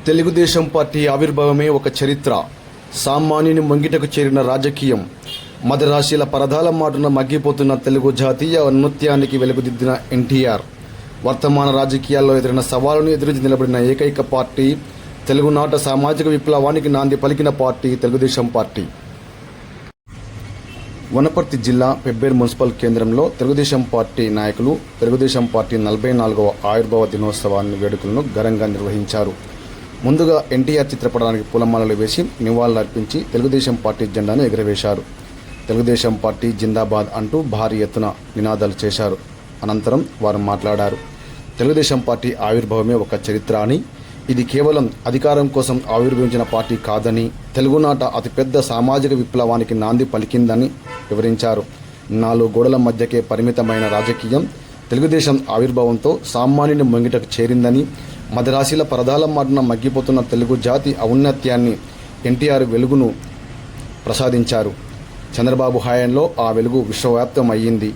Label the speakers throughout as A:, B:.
A: Telugu Desam party ఆవిర్భావమే ఒక చరిత్ర. సామాన్యుని ముంగిటకు చేరిన రాజకీయం. మదరాశిల పరదాల మాటున మగ్గిపోతున్న తెలుగు జాతీయ నృత్యానికి వెలుగుదిద్దిన ఎన్టీఆర్. వర్తమాన రాజకీయాల్లో ఎదురైన సవాలును ఎదురించి నిలబడిన ఏకైక పార్టీ, తెలుగునాట సామాజిక విప్లవానికి నాంది పలికిన పార్టీ తెలుగుదేశం పార్టీ. వనపర్తి జిల్లా పెబ్బేరు మున్సిపల్ కేంద్రంలో తెలుగుదేశం పార్టీ నాయకులు తెలుగుదేశం పార్టీ 44వ ఆవిర్భావ దినోత్సవాన్ని వేడుకలను ఘనంగా నిర్వహించారు. ముందుగా ఎన్టీఆర్ చిత్రపటానికి పూలమాలలు వేసి నివాళులర్పించి తెలుగుదేశం పార్టీ జెండాను ఎగురవేశారు. తెలుగుదేశం పార్టీ జిందాబాద్ అంటూ భారీ ఎత్తున నినాదాలు చేశారు. అనంతరం వారు మాట్లాడారు. తెలుగుదేశం పార్టీ ఆవిర్భావమే ఒక చరిత్ర అని, ఇది కేవలం అధికారం కోసం ఆవిర్భవించిన పార్టీ కాదని, తెలుగునాట అతిపెద్ద సామాజిక విప్లవానికి నాంది పలికిందని వివరించారు. 4 గోడల మధ్యకే పరిమితమైన రాజకీయం తెలుగుదేశం ఆవిర్భావంతో సామాన్యుని ముంగిటకు చేరిందని, మదరాశిల పరదాల మాటున మగ్గిపోతున్న తెలుగు జాతి ఔన్నత్యాన్ని ఎన్టీఆర్ వెలుగును ప్రసాదించారు. చంద్రబాబు హయాంలో ఆ వెలుగు విశ్వవ్యాప్తం అయ్యింది.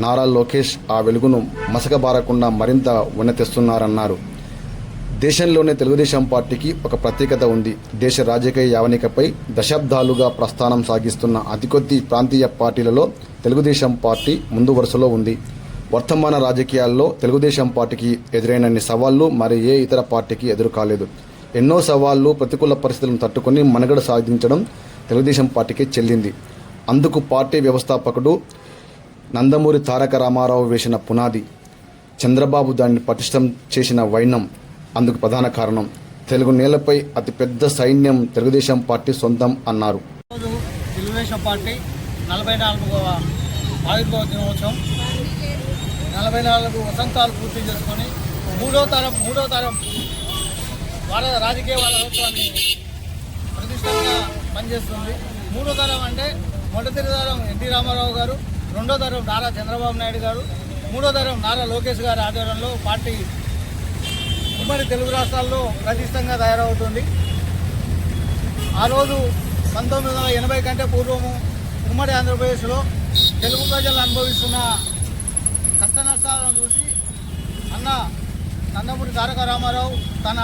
A: నారా లోకేష్ ఆ వెలుగును మసకబారకుండా మరింత ఉన్నతెస్తున్నారన్నారు. దేశంలోనే తెలుగుదేశం పార్టీకి ఒక ప్రత్యేకత ఉంది. దేశ రాజకీయ యావనికపై దశాబ్దాలుగా ప్రస్థానం సాగిస్తున్న అతికొద్ది ప్రాంతీయ పార్టీలలో తెలుగుదేశం పార్టీ ముందు వరుసలో ఉంది. వర్తమాన రాజకీయాల్లో తెలుగుదేశం పార్టీకి ఎదురైనన్ని సవాళ్లు మరి ఏ ఇతర పార్టీకి ఎదురు కాలేదు. ఎన్నో సవాళ్లు, ప్రతికూల పరిస్థితులను తట్టుకుని మనుగడ సాధించడం తెలుగుదేశం పార్టీకి చెల్లింది. అందుకు పార్టీ వ్యవస్థాపకుడు నందమూరి తారక రామారావు వేసిన పునాది, చంద్రబాబు దాన్ని పటిష్టం చేసిన వైనం అందుకు ప్రధాన కారణం. తెలుగు నేలపై అతిపెద్ద సైన్యం తెలుగుదేశం పార్టీ సొంతం అన్నారు.
B: తెలుగుదేశం పార్టీ 44వ ఆవిర్భావ దినోత్సవం 44 వసంతాలు పూర్తి చేసుకొని మూడో తరం వాళ్ళ రాజకీయ వారసత్వాన్ని ప్రతిష్టంగా పనిచేస్తుంది. మూడో తరం అంటే మొదటి తరం ఎన్టీ రామారావు గారు, రెండో తరం నారా చంద్రబాబు నాయుడు గారు, మూడో తరం నారా లోకేష్ గారి ఆధ్వర్యంలో పార్టీ ఉమ్మడి తెలుగు రాష్ట్రాల్లో ప్రతిష్టంగా తయారవుతుంది. ఆ రోజు 1980 కంటే పూర్వము ఉమ్మడి ఆంధ్రప్రదేశ్లో తెలుగు ప్రజలు అనుభవిస్తున్న కష్ట నష్టాలను చూసి అన్న నందమూరి తారక రామారావు తన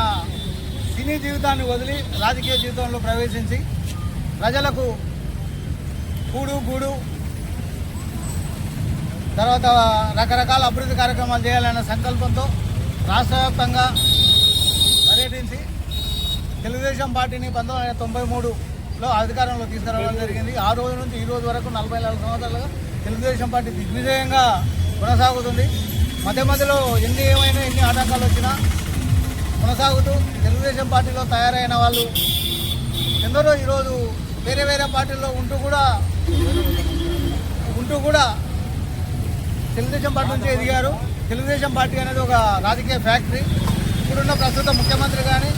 B: సినీ జీవితాన్ని వదిలి రాజకీయ జీవితంలో ప్రవేశించి ప్రజలకు కూడు గూడు తర్వాత రకరకాల అభివృద్ధి కార్యక్రమాలు చేయాలనే సంకల్పంతో రాష్ట్ర వ్యాప్తంగా పర్యటించి తెలుగుదేశం పార్టీని 1993లో అధికారంలో తీసుకురావడం జరిగింది. ఆ రోజు నుంచి ఈ రోజు వరకు 44 సంవత్సరాలుగా తెలుగుదేశం పార్టీ దిగ్విజయంగా కొనసాగుతుంది. మధ్యలో ఎన్ని ఆటంకాలు వచ్చినా కొనసాగుతూ తెలుగుదేశం పార్టీలో తయారైన వాళ్ళు ఎందరో ఈరోజు వేరే పార్టీల్లో ఉంటూ కూడా తెలుగుదేశం పార్టీ నుంచి ఎదిగారు. తెలుగుదేశం పార్టీ అనేది ఒక రాజకీయ ఫ్యాక్టరీ. ఇప్పుడున్న ప్రస్తుత ముఖ్యమంత్రి కానీ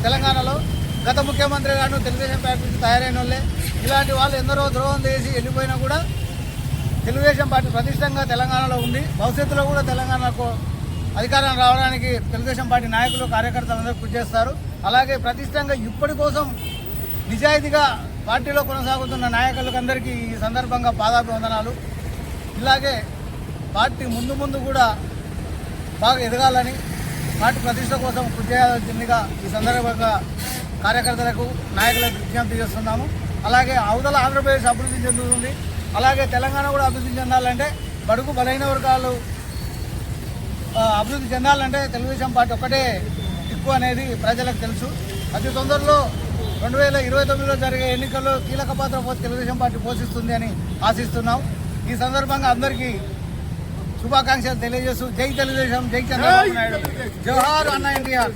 B: తెలంగాణలో గత ముఖ్యమంత్రి గాను తెలుగుదేశం పార్టీ నుంచి తయారైన వాళ్ళే. ఇలాంటి వాళ్ళు ఎందరో ద్రోహం చేసి వెళ్ళిపోయినా కూడా తెలుగుదేశం పార్టీ ప్రతిష్టంగా తెలంగాణలో ఉంది. భవిష్యత్తులో కూడా తెలంగాణకు అధికారం రావడానికి తెలుగుదేశం పార్టీ నాయకులు, కార్యకర్తలందరూ కృషి చేస్తారు. అలాగే ప్రతిష్టంగా ఇప్పటి కోసం నిజాయితీగా పార్టీలో కొనసాగుతున్న నాయకులకు అందరికీ ఈ సందర్భంగా పాదాభివందనాలు. ఇలాగే పార్టీ ముందు కూడా బాగా ఎదగాలని, పార్టీ ప్రతిష్ట కోసం కృషి చేయాల్సిందిగా ఈ సందర్భంగా కార్యకర్తలకు, నాయకులకు విజ్ఞప్తి చేస్తున్నాము. అలాగే అవతల ఆంధ్రప్రదేశ్ అభివృద్ధి చెందుతుంది. అలాగే తెలంగాణ కూడా అభివృద్ధి చెందాలంటే, బడుగు బలైన వర్గాలు అభివృద్ధి చెందాలంటే తెలుగుదేశం పార్టీ ఒక్కటే ఎక్కువ అనేది ప్రజలకు తెలుసు. అతి తొందరలో 2029లో జరిగే ఎన్నికల్లో కీలక పాత్ర తెలుగుదేశం పార్టీ పోషిస్తుంది అని ఆశిస్తున్నాం. ఈ సందర్భంగా అందరికీ శుభాకాంక్షలు తెలియజేస్తూ జై తెలుగుదేశం, జై చంద్రబాబు నాయుడు, జోహార్ అన్న ఎన్టీఆర్.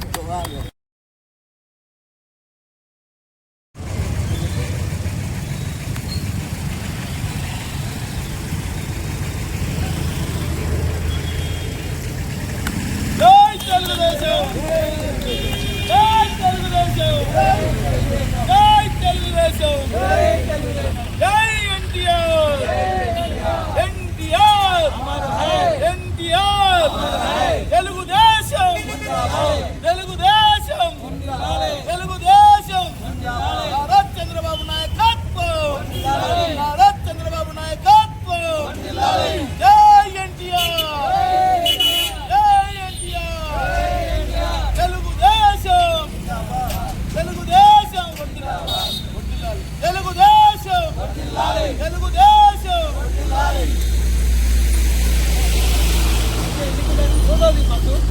C: జై తెలుగుదేశం, జై తెలుగుదేశం, జై తెలుగుదేశం.